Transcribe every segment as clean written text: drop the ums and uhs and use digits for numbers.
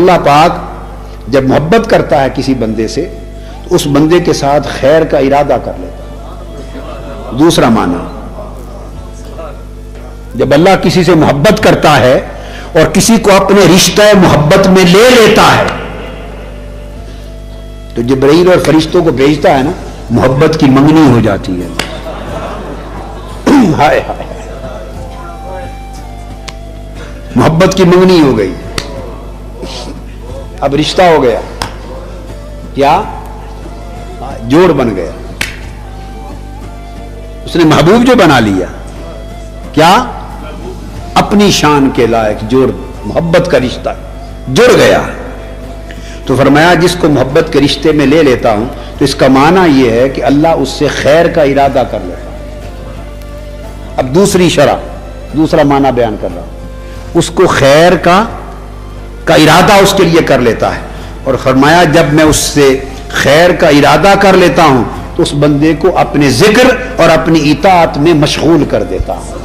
اللہ پاک جب محبت کرتا ہے کسی بندے سے تو اس بندے کے ساتھ خیر کا ارادہ کر لیتا ہے. دوسرا معنی، جب اللہ کسی سے محبت کرتا ہے اور کسی کو اپنے رشتہ محبت میں لے لیتا ہے تو جبرائیل اور فرشتوں کو بھیجتا ہے نا، محبت کی منگنی ہو جاتی ہے. ہائے ہائے، محبت کی منگنی ہو گئی، اب رشتہ ہو گیا، کیا جوڑ بن گیا. اس نے محبوب جو بنا لیا، کیا اپنی شان کے لائق جوڑ، محبت کا رشتہ جڑ گیا. تو فرمایا جس کو محبت کے رشتے میں لے لیتا ہوں تو اس کا معنی یہ ہے کہ اللہ اس سے خیر کا ارادہ کر لیتا ہے. اب دوسری شرح، دوسرا معنی بیان کر رہا ہوں، اس کو خیر کا ارادہ اس کے لیے کر لیتا ہے. اور فرمایا جب میں اس سے خیر کا ارادہ کر لیتا ہوں تو اس بندے کو اپنے ذکر اور اپنی اطاعت میں مشغول کر دیتا ہوں.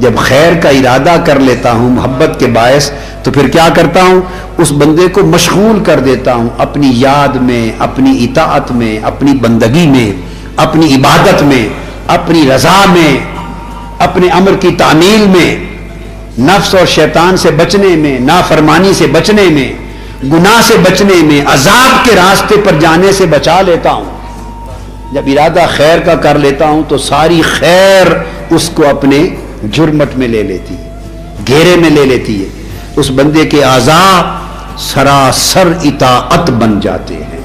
جب خیر کا ارادہ کر لیتا ہوں محبت کے باعث تو پھر کیا کرتا ہوں، اس بندے کو مشغول کر دیتا ہوں اپنی یاد میں، اپنی اطاعت میں، اپنی بندگی میں، اپنی عبادت میں، اپنی رضا میں، اپنے امر کی تعمیل میں، نفس اور شیطان سے بچنے میں، نافرمانی سے بچنے میں، گناہ سے بچنے میں، عذاب کے راستے پر جانے سے بچا لیتا ہوں. جب ارادہ خیر کا کر لیتا ہوں تو ساری خیر اس کو اپنے جرمٹ میں لے لیتی ہے، گھیرے میں لے لیتی ہے. اس بندے کے اعضاء سراسر اطاعت بن جاتے ہیں.